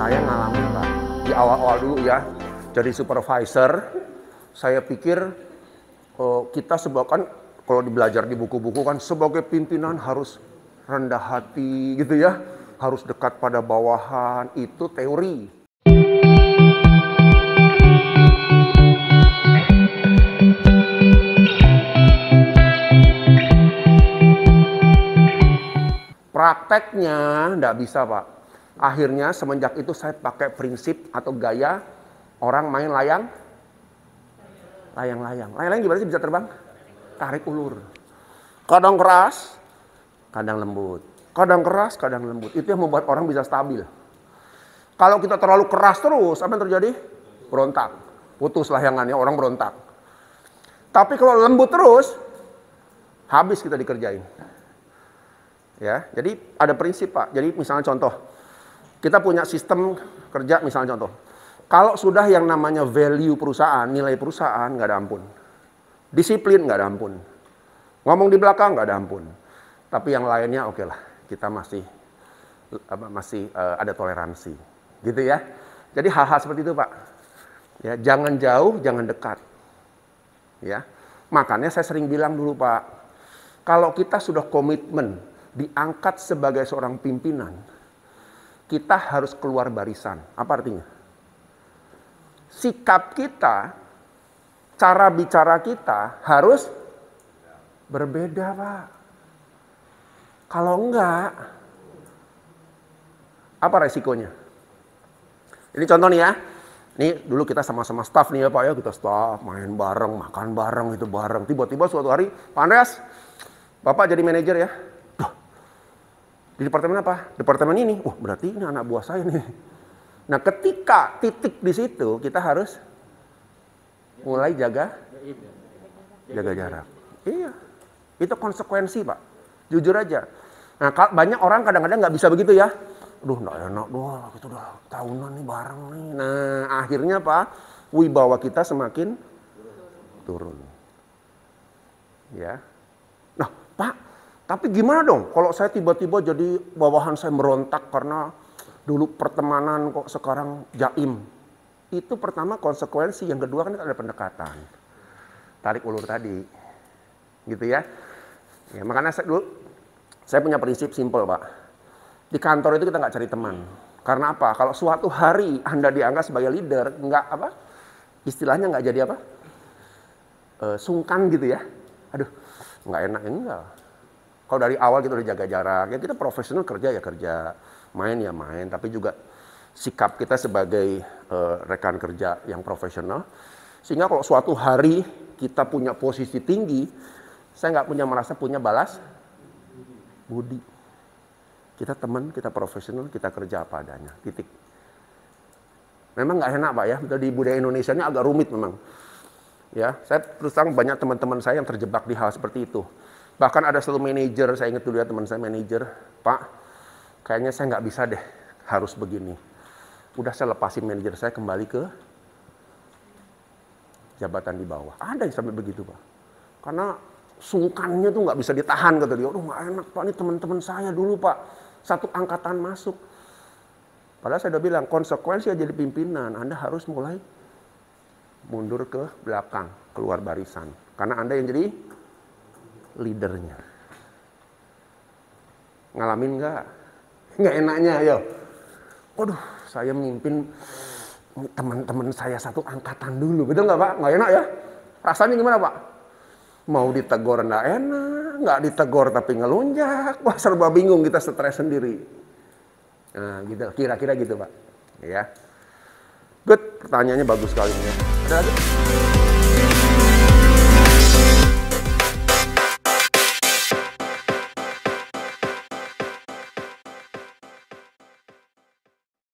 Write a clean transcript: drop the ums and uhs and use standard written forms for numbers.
Saya ngalamin Pak, di awal-awal dulu ya, jadi supervisor, saya pikir kita kan kalau belajar di buku-buku kan sebagai pimpinan harus rendah hati gitu ya, harus dekat pada bawahan, itu teori. Prakteknya nggak bisa Pak. Akhirnya semenjak itu saya pakai prinsip atau gaya orang main layang-layang. Layang-layang gimana sih bisa terbang? Tarik ulur. Kadang keras, kadang lembut. Kadang keras, kadang lembut. Itu yang membuat orang bisa stabil. Kalau kita terlalu keras terus, apa yang terjadi? Berontak. Putus layangannya, orang berontak. Tapi kalau lembut terus, habis kita dikerjain. Ya, jadi ada prinsip Pak. Jadi misalnya contoh, kita punya sistem kerja misalnya contoh. Kalau sudah yang namanya value perusahaan, nilai perusahaan nggak ada ampun. Disiplin nggak ada ampun. Ngomong di belakang nggak ada ampun. Tapi yang lainnya oke lah, kita masih ada toleransi, gitu ya. Jadi hal-hal seperti itu Pak. Ya, jangan jauh, jangan dekat. Ya, makanya saya sering bilang dulu Pak, kalau kita sudah komitmen diangkat sebagai seorang pimpinan, kita harus keluar barisan. Apa artinya? Sikap kita, cara bicara kita harus berbeda Pak. Kalau enggak, apa resikonya? Ini contoh nih ya. Ini dulu kita sama-sama staff nih ya Pak ya, kita staff, main bareng, makan bareng, itu bareng. Tiba-tiba suatu hari, Pak Andreas, Bapak jadi manajer ya. Di departemen apa? Departemen ini. Berarti ini anak buah saya nih. Nah, ketika titik di situ, kita harus mulai jaga jarak. Iya. Itu konsekuensi, Pak. Jujur aja. Nah, banyak orang kadang-kadang nggak bisa begitu ya. Aduh, nggak enak doang. Kita udah tahunan nih bareng nih. Nah, akhirnya Pak, wibawa kita semakin turun. Ya. Nah, Pak, tapi gimana dong kalau saya tiba-tiba jadi bawahan saya merontak karena dulu pertemanan kok sekarang jaim. Itu pertama konsekuensi, yang kedua kan ada pendekatan. Tarik ulur tadi. Gitu ya. Ya makanya saya punya prinsip simpel Pak. Di kantor itu kita nggak cari teman. Karena apa? Kalau suatu hari Anda dianggap sebagai leader, nggak apa? Istilahnya nggak jadi apa? Sungkan gitu ya. Aduh, nggak enak, enggak. Kalau dari awal kita udah jaga jarak, ya kita profesional, kerja ya kerja, main ya main, tapi juga sikap kita sebagai rekan kerja yang profesional. Sehingga kalau suatu hari kita punya posisi tinggi, saya nggak merasa punya balas budi. Kita teman, kita profesional, kita kerja apa adanya, titik. Memang nggak enak Pak ya, di budaya Indonesia ini agak rumit memang. Ya, saya terus terang banyak teman-teman saya yang terjebak di hal seperti itu. Bahkan ada satu manajer, saya ingat dulu ya teman saya manajer, Pak, kayaknya saya nggak bisa deh, harus begini. Udah saya lepasin manajer saya kembali ke jabatan di bawah. Ada yang sampai begitu Pak. Karena sungkannya tuh nggak bisa ditahan, kata dia. Aduh nggak enak Pak, ini teman-teman saya dulu Pak, satu angkatan masuk. Padahal saya udah bilang, konsekuensi jadi pimpinan, Anda harus mulai mundur ke belakang, keluar barisan. Karena Anda yang jadi leadernya. Ngalamin nggak? Nggak enaknya, ayo. Waduh, saya mimpin teman-teman saya satu angkatan dulu. Betul nggak Pak? Nggak enak ya? Rasanya gimana Pak? Mau ditegur nggak enak, nggak ditegur tapi ngelunjak. Wah, serba bingung, kita stres sendiri. Nah, gitu, kira-kira gitu Pak. Ya. Good, pertanyaannya bagus sekali ya. Ada lagi?